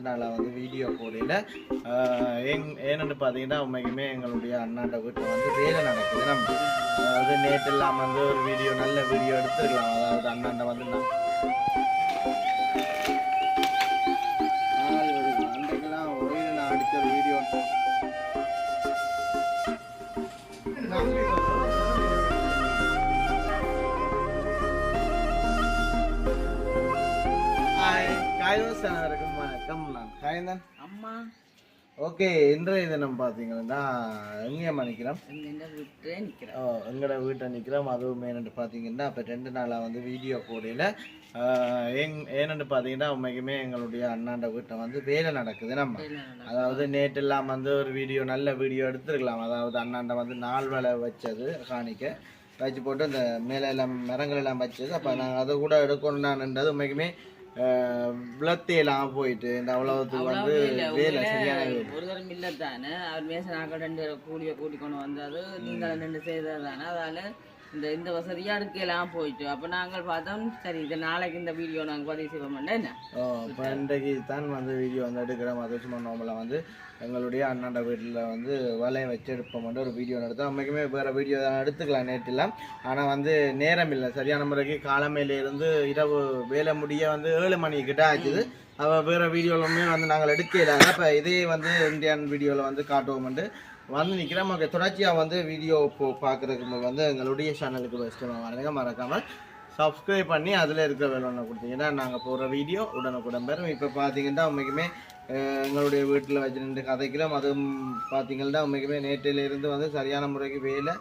நாளாக வந்து வீடியோ போடையில் ஏன்னு பார்த்தீங்கன்னா உண்மைக்குமே எங்களுடைய அண்ணாண்ட வீட்டில் வந்து வேலை நடக்குது. நம்ம அதாவது நேற்றெல்லாம் வந்து ஒரு வீடியோ நல்ல வீடியோ எடுத்துருக்கலாம். அதாவது அண்ணாண்ட வந்து அன்றைக்கெல்லாம் ஒயிலில் அடித்த ஒரு வீடியோ ஓகே. இன்றைய தினம் பார்த்தீங்கன்னா எங்கேயம்மா நிற்கிறோம்? எங்களோட வீட்டை நிற்கிறோம். அதுவும் என்னென்னு பார்த்தீங்கன்னா இப்போ 2 நாளாக வந்து வீடியோ போடையில் ஏன்னு பார்த்தீங்கன்னா உண்மைக்குமே எங்களுடைய அண்ணாண்ட வீட்டை வந்து வேலை நடக்குது. நம்ம அதாவது நேற்றெல்லாம் வந்து ஒரு வீடியோ நல்ல வீடியோ எடுத்துருக்கலாம். அதாவது அண்ணாண்ட வந்து நாள் வேலை வச்சது காணிக்க வச்சு போட்டு அந்த மேலே எல்லாம் மரங்கள் எல்லாம் வச்சது. அப்போ நாங்கள் அதை கூட எடுக்கணும்னான்ன்றது உண்மைக்குமே விளத்தையெல்லாம் போயிட்டு இந்த அவ்வளவுக்கு வந்து வேலை சரியான ஒரு தரம் இல்லை தானே. அவர் மேசனாக்கள் 2 கூலியை கூட்டி கொண்டு வந்தது, நீங்கள் 2 செய்தது தானே. அதால இந்த வசதியாக எடுக்கலாம் போயிட்டு அப்போ நாங்கள் பார்த்தோம் சரி இது நாளைக்கு இந்த வீடியோ நாங்கள் பதிவு செய்வோம். என்ன இப்போ இன்றைக்கு தான் வந்து வீடியோ வந்து எடுக்கிறோம். அது சும்மா நார்மலாக வந்து எங்களுடைய அண்ணாண்ட வீட்டில் வந்து வலையை வச்சு எடுப்போம் ஒரு வீடியோ எடுத்தோம். அம்மைக்குமே வேறு வீடியோ தான் எடுத்துக்கலாம் நேற்றெல்லாம். ஆனால் வந்து நேரம் இல்லை சரியான முறைக்கு. காலமையிலேருந்து இரவு வேலை முடிய வந்து 7 மணிக்கிட்ட ஆச்சுது. அவள் வேறு வீடியோலுமே வந்து நாங்கள் எடுக்கலாங்க. இப்போ இதே வந்து இந்தியன் வீடியோவில் வந்து காட்டுவோம்ட்டு வந்து நிற்கிறோம். தொடர்ச்சியாக வந்து வீடியோ பார்க்குறதுக்கு வந்து எங்களுடைய சேனலுக்கு பெஸ்ட்டு வாங்க மறக்காமல் சப்ஸ்கிரைப் பண்ணி அதில் இருக்கிற வேலை ஒன்று கொடுத்தீங்கன்னா நாங்கள் போகிற வீடியோ உடனுக்குடன் பெறும். இப்போ பார்த்தீங்கன்னா உண்மைக்குமே எங்களுடைய வீட்டில் வச்சுட்டு கதைக்கிறோம். அதுவும் பார்த்தீங்கன்னா உண்மைக்குமே நேற்றிலிருந்து வந்து சரியான முறைக்கு வேலை.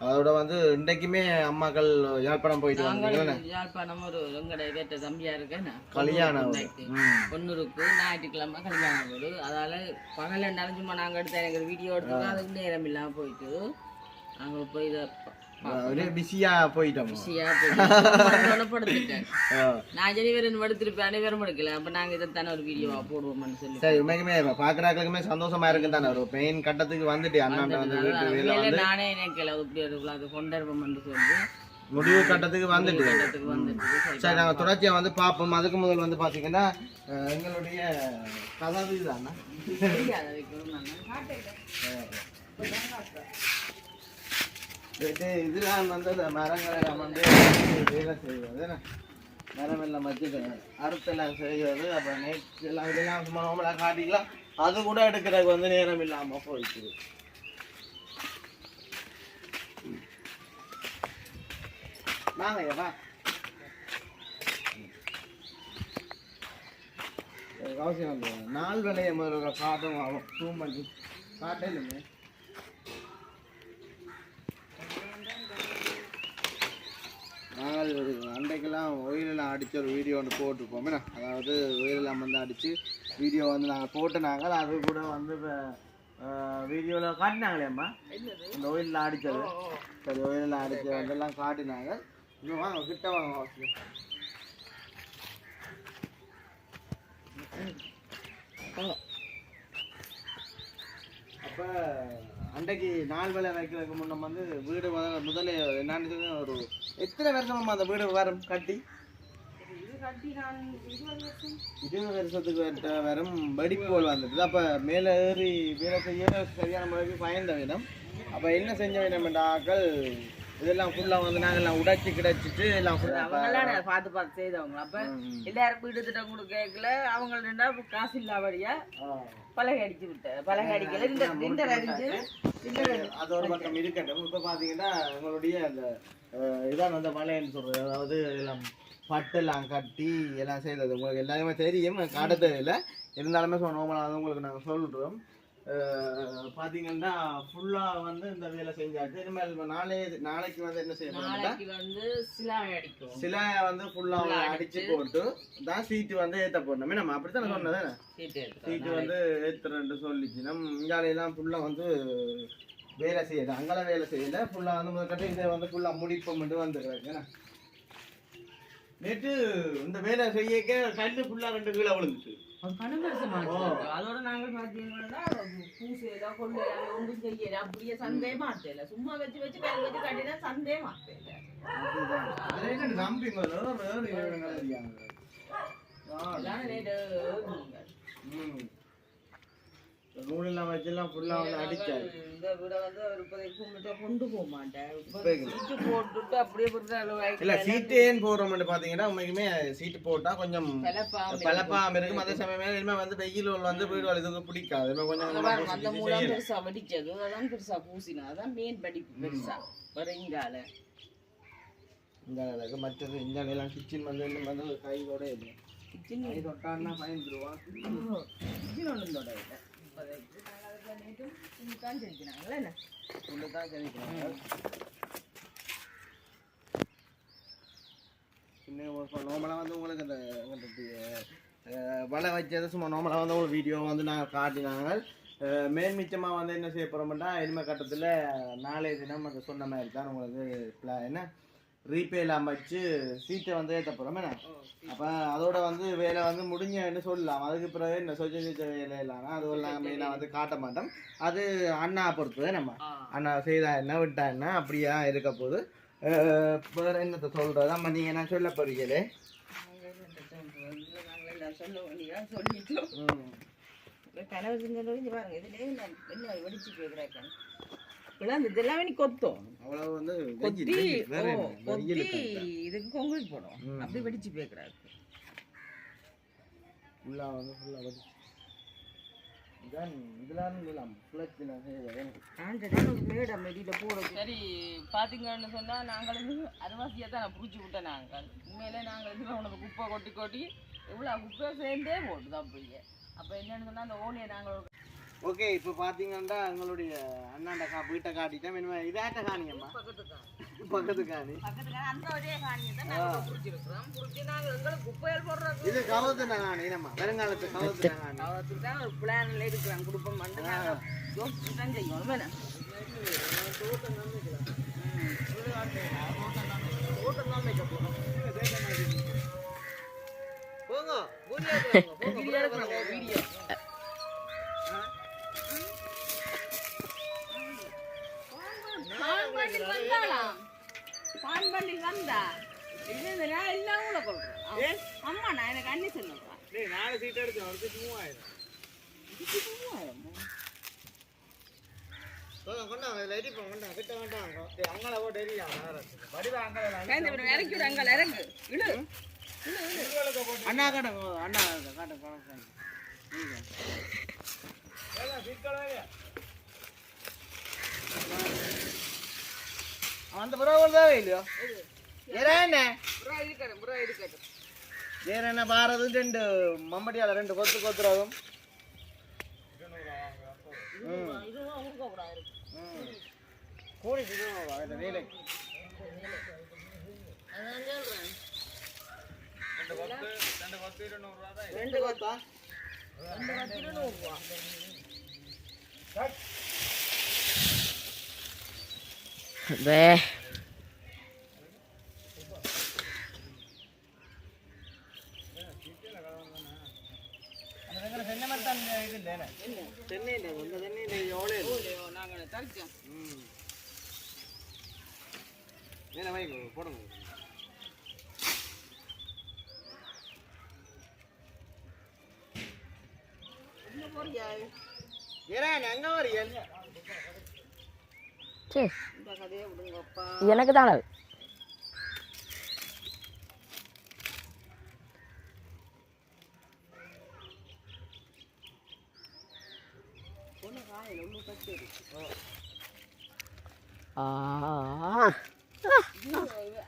அதோட வந்து இன்றைக்குமே அம்மாக்கள் யாழ்ப்பாணம் போயிட்டு வந்தீங்களா? யாழ்ப்பாணம் ஒரு எங்கடைய கேட்ட தம்பியா இருக்கேன் கல்யாணம் பொண்ணுருக்கு ஞாயிற்றுக்கிழமை கல்யாணம் வீடு. அதால பகல் இருந்தாலும் சும்மா நாங்கள் எடுத்த எனக்கு வீடியோ எடுத்து அதுக்கு நேரம் இல்லாமல் போயிட்டு நாங்கள் போய் இதை பிஸியா போயிட்டோம். படுத்துட்டேன் நான் ஜெனிவரன் எடுத்திருப்பேன். அனைவரும் எடுக்கல. அப்ப நாங்க இதைத்தானே ஒரு வீடியோவா போடுவோம்னு சொல்லி சரி உண்மைக்குமே பாக்குறாங்களுக்குமே சந்தோஷமா இருக்கு தானே. ஒரு பெயின் கட்டத்துக்கு வந்துட்டு அண்ணாண்ட வந்து நானே நினைக்கல இப்படி அது கொண்டாடுவோம் சொல்லி முடிவு கட்டத்துக்கு வந்துட்டு. சரி நாங்கள் தொடர்ச்சியாக வந்து பார்ப்போம். அதுக்கு முதல் வந்து பார்த்தீங்கன்னா எங்களுடைய கதவு தானே இதெல்லாம் வந்து மரங்களை வந்து வேலை செய்வது, மரம் எல்லாம் வச்சுட்டு அறுத்தெல்லாம் செய்வது. அப்போ நேற்று எல்லாம் இதெல்லாம் சும்மா நோம்பலாக காட்டிக்கலாம். அது கூட எடுக்கிறதுக்கு வந்து நேரம் இல்லாமல் போயிடுச்சு. வாங்கய்யா அவசியம் வந்து 4 வேலையை முதல்ல காட்டும் ஆகும். 2 மணி காட்டே இல்லைங்க. நாங்கள் அன்றைக்கெல்லாம் ஒயிலெல்லாம் அடித்து ஒரு வீடியோ ஒன்று போட்டிருப்போமே. அதாவது ஒயிலெல்லாம் வந்து அடித்து வீடியோ வந்து நாங்கள் போட்டுனாங்க. அது கூட வந்து இப்போ வீடியோவில் காட்டினாங்களேம்மா இந்த ஒயிலில் அடித்தது. சரி ஒயிலில் அடித்த அதெல்லாம் காட்டினாங்க. இன்னும் வாங்க கிட்ட வாங்க அவசியம். அப்போ அன்றைக்கு 4 வேலை வைக்கிறதுக்கு முன்ன வந்து வீடு முதல்ல என்னன்னு ஒரு எத்தனை வருஷமா அந்த வீடு வரும் கட்டி? 20 வருஷத்துக்கு வரும் வெடிப்போல் வந்துட்டு. அப்போ மேலே ஏறி வேலை செய்ய சரியான முறைக்கு பயந்த விதம். அப்போ என்ன செஞ்ச விதம் என்ற ஆக்கள் இதெல்லாம் ஃபுல்லாக வந்து நாங்கள் எல்லாம் உடைச்சி கிடைச்சிட்டு எல்லாம் அவங்களாம் பார்த்து செய்தவங்க. அப்போ எல்லாருக்கும் வீடு திட்டம் கூட கேட்கல. அவங்க காசு இல்லாதபடியா பலகை அடிச்சு விட்டேன். பலகை அடிக்கல இந்த அது ஒரு பக்கம் இருக்கட்டும். இப்போ பார்த்தீங்கன்னா எங்களுடைய அந்த இதான் அந்த மலைன்னு சொல்கிறது. அதாவது எல்லாம் பட்டெல்லாம் கட்டி எல்லாம் செய்தது உங்களுக்கு எல்லாருமே தெரியும். காட்ட தேவையில்லை. இருந்தாலுமே நோமலாக உங்களுக்கு நாங்கள் சொல்கிறோம். பார்த்தீங்கன்னா ஃபுல்லாக வந்து இந்த வேலை செஞ்சாச்சு. இனிமேல் நாளைக்கு வந்து என்ன செய்யணும்? சிலாயை வந்து ஃபுல்லாக அடிச்சு போட்டு தான் சீட்டு வந்து ஏற்ற போடணுமே. நம்ம அப்படித்தான் சொன்னது. சீட்டு வந்து ஏற்றுறேன்ட்டு சொல்லிச்சு. நம்ம இங்காலையெல்லாம் ஃபுல்லாக வந்து வேலை செய்யலை. அங்கெல்லாம் வேலை செய்யலை. ஃபுல்லாக வந்து முதற்கட்ட இதை வந்து ஃபுல்லாக முடிப்போம்ட்டு வந்துருக்காங்க. நேற்று இந்த வேலை செய்ய கல்லு ஃபுல்லாக 2 கீழே விழுந்துச்சு. அதோட நாங்கள் பார்த்தீங்கன்னா பூசையில கொண்டு ஒன்றும் செய்யல. அப்படியே சந்தே மாத்தல. சும்மா வச்சு கல் வச்சு கட்டினா சந்தே மாத்தல. எல்லாம் வச்செல்லாம் ஃபுல்லா வந்து அடிச்சாரு. இந்த வீட வந்து அவர் இப்போதைக்கு கும்பிட்டு கொண்டு போக மாட்டேன். சீட்டு போட்டுட்டு அப்படியே இல்ல சீட்டு ஏன் போடுறோம்னு பாத்தீங்கன்னா உண்மைக்குமே சீட்டு போட்டா கொஞ்சம் பலப்பாம இருக்கும். அதே சமயம் இனிமே வந்து வெயில் வந்து வீடு வளர்த்துக்கு பிடிக்காது. கொஞ்சம் அந்த மூலம் பெருசா வெடிச்சது அதான் பெருசா பூசினா அதான் மெயின் படிப்பு பெருசா வர இங்கால இந்த அளவுக்கு மற்றது இந்த எல்லாம் கிச்சன் வந்து கையோட இல்லை. கிச்சன் கை தொட்டான்னா பயந்துருவான். கிச்சன் ஒன்றும் தொட இல்லை. நேற்றும் தான் செஞ்சினாங்களே என்ன தான் தெரிவிக்கிறாங்க. நார்மலாக வந்து உங்களுக்கு அந்த வலை வச்சது சும்மா நார்மலாக வந்து உங்களுக்கு வீடியோ வந்து நாங்கள் காட்டினாங்க. மேல் மிச்சமாக வந்து என்ன செய்ய போகிறோம்னா இனிமே கட்டத்தில் நாளைய தினம் அந்த சொன்ன மாதிரி தான் உங்களுக்கு என்ன ரீபேலாம் வச்சு சீட்டை வந்து ஏற்ற போகிறோம் என்ன. அப்போ அதோட வந்து வேலை வந்து முடிஞ்சன்னு சொல்லலாம். அதுக்கு பிறகு என்ன சொச்ச வேலை இல்லைனா அது நாங்கள் மெயினாக வந்து காட்ட மாட்டோம். அது அண்ணா பொறுத்தது நம்ம அண்ணா செய்தா என்ன விட்டா என்ன அப்படியா இருக்க போது. வேறு என்னத்தை சொல்கிறது நம்ம நீங்கள் என்ன சொல்ல போறீங்களே சொல்ல வேண்டியா சொல்லிட்டோம். கனவு செஞ்சது பாருங்க இதுலேயே என்ன வெடிச்சு கேட்குறாங்க இதெல்லாம் நீ கொத்தோம் அவ்வளவு வந்து கொத்தி இதுக்கு கொங்குல் போடும் அப்படி வெடிச்சு பேக்குறாரு ஃபுல்லா வந்து ஃபுல்லா வெடிச்சு இதான் இதெல்லாம் இல்லலாம் மேடம் வெளியில போடுறது. சரி பாத்தீங்கன்னு சொன்னா நாங்களும் அரைவாசியா தான் புடிச்சு விட்டேன். நாங்கள் உண்மையிலே நாங்கள் இதுல உனக்கு குப்பை கொட்டி கொட்டி இவ்வளவு குப்பை சேர்ந்தே போட்டுது அப்படியே. அப்ப என்னன்னு சொன்னா அந்த ஓனியை நாங்கள் ஓகே இப்போ பார்த்தீங்கன்னா எங்களுடைய அண்ணாண்ட வீட்டை காட்டிட்டேன். இனிமேல் இதாட்ட காணியம்மா பக்கத்து காணி அந்த ஒரே காணியை தான் நாங்கள் பிடிச்சிருக்கிறோம். பிடிச்சி நாங்கள் எங்களுக்கு குப்பையில் போடுறோம். இது கவத்துன காணி நம்ம வருங்காலத்து கவத்துன காணி கவத்துக்கு தான் ஒரு பிளானில் இருக்கிறோம். குடும்பம் வந்து நாங்கள் யோசிச்சு தான் செய்யணும். வேணும் தோட்டம் தான் வைக்கலாம். தோட்டம் தான் வைக்க போகிறோம். போங்க வீடியோ பான்பள்ளி வந்தா இது எல்லாம் கூட கொள்றேன். அம்மா நான் எனக்கு அண்ணி சொல்லுறேன். 4 சீட் எடுத்தேன். ஒரு 3000 கொண்டாங்க லைட் இப்போ கொண்டாங்க கிட்ட வேண்டாங்க. அங்கல போட்டு எரியாங்க வடிவா அங்கல இறக்கி விடு. அங்கல இறங்கு இழு அண்ணா காட்ட அண்ணா காட்ட காட்ட அந்த புறாவில் தான் இல்லையோ என்ன வேற என்ன பாரது 2 மம்பட்டியால 2 கொத்துறதும் கூடி வேலை 2 கொத்தா 200 ரூபா. போடுங்க எனக்கு தானே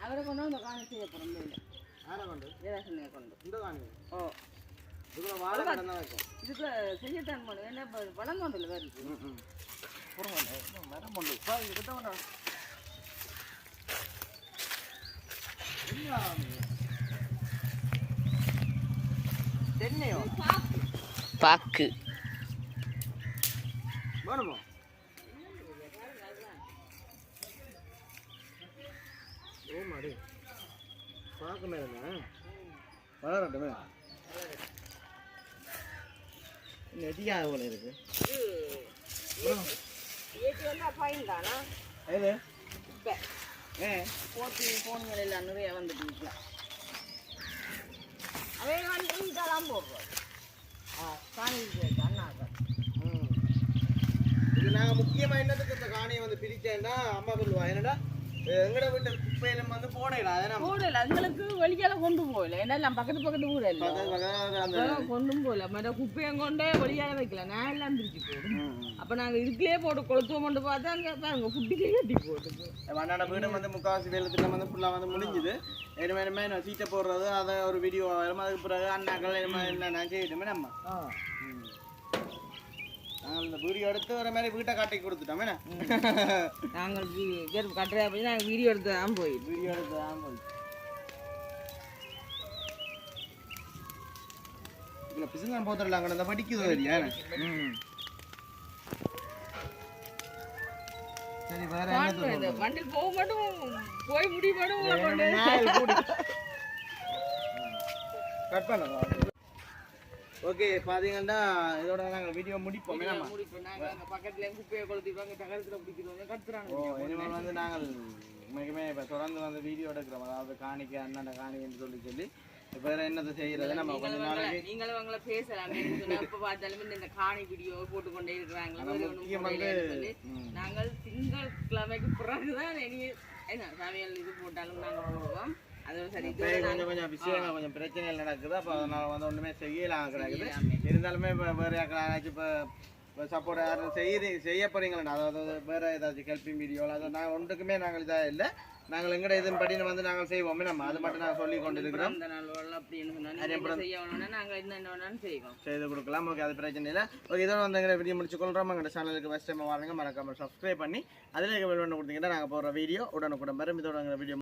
அவரை கொண்டு காணி செய்ய போறோம். இதுக்கு செய்யத்தான் பண்ணும். என்ன பணம் கொண்டு வருது தென்னையோ பாக்கு வேணுமோ ஓ மாடி பாக்கு மேலே வளரட்டுமே நெடியாக போல இருக்கு. ஃபைன் தானா எது ஃபோன்கள் எல்லாம் நிறைய வந்துட்டு அவன் வந்து இதெல்லாம் போடுறோம். காணி அண்ணாக்க நான் முக்கியமாக என்னத்துக்கு இந்த காணியை வந்து பிரித்தேன்னா அம்மா சொல்லுவா என்னடா எங்கட வீட்டு குப்பையிலும் வந்து போடையில அதனால் போடல அதுங்களுக்கு வெளியால கொண்டு போகல ஏன்னா எல்லாம் பக்கத்து ஊர் இல்லை அந்த கொண்டும் போகல மற்ற குப்பையும் கொண்டே வெளியால வைக்கல நான் எல்லாம் பிரிச்சு போடும் அப்ப நாங்க இதுக்குள்ளே போட்டு கொளுத்துவோம் கொண்டு பார்த்தா அங்க பாருங்க குட்டிலே கட்டி போட்டு அண்ணாட வீடு வந்து முக்காவாசி வேலை வந்து ஃபுல்லாக வந்து முடிஞ்சுது இனிமேலுமே நான் சீட்டை போடுறது அதை ஒரு வீடியோ வரும் அதுக்கு பிறகு அண்ணாக்கள் என்ன நான் செய்யட்டுமே நம்ம நாங்கள் இந்த வீடியோ எடுத்து வர மாதிரி வீட்டை காட்டி கொடுத்துட்டோமே நாங்கள் கட்டுறா போய் நாங்கள் வீடியோ எடுத்து தான் போய் இதில் பிசுங்க போத்துடலாம் அங்கே இந்த படிக்குதோ இல்லையா சரி வேற என்ன வண்டியில் போக மாட்டோம் போய் முடிய மாட்டோம் கட் பண்ணுங்க ஓகே பார்த்தீங்கன்னா இதோட நாங்கள் வீடியோ முடிப்போம் பக்கத்துல குப்பையை கொளுத்திப்பாங்க தகரத்தில் பிடிக்கிறவங்க கத்துறாங்க இனிமேல் வந்து நாங்கள் உண்மைக்குமே இப்போ தொடர்ந்து வந்து வீடியோ எடுக்கிறோம் அதாவது காணிக்க அண்ணன் காணிக்கன்னு சொல்லி இப்போ வேற என்னத்தை செய்யறது நம்ம கொஞ்ச நாளைக்கு நீங்களும் அவங்கள பேசலாம் எப்போ பார்த்தாலும் இந்த காணி வீடியோ போட்டுக்கொண்டே இருக்கிறாங்க நாங்கள் திங்கட்கிழமைக்கு பிறகுதான் என்ன சமையல் இது போட்டாலும் நாங்கள் போடுவோம் அதோட சரி கொஞ்சம் விஷயங்கள் கொஞ்சம் பிரச்சனைகள் நடக்குது அப்போ அதனால வந்து ஒன்றுமே செய்யலாம் கிடக்குது இருந்தாலுமே இப்போ வேறு யாராச்சும் இப்போ சப்போர்ட் யாரும் செய்ய போறீங்களா அதாவது வேறு ஏதாச்சும் ஹெல்ப்பிங் வீடியோ அதாவது நாங்கள் ஒன்றுக்குமே நாங்கள் இதாக இல்லை நாங்கள் எங்கட இதன் படி வந்து நாங்கள் செய்வோமே நம்ம அது மட்டும் நாங்கள் சொல்லி கொண்டு இருக்கிறோம் செய்து கொடுக்கலாம் ஓகே அது பிரச்சனை இல்லை ஓகே இதோட வந்து எங்களை வீடியோ முடிச்சு கொள்கிறோம் எங்கள் சேனலுக்கு ஃபஸ்ட் டைம் வாங்க மறக்காமல் சப்ஸ்கிரைப் பண்ணி அதில் பெல் பட்டன் கொடுத்தீங்கன்னா நாங்கள் போடுற வீடியோ உடனுக்குடன் வரும் இதோட எங்கள் வீடியோ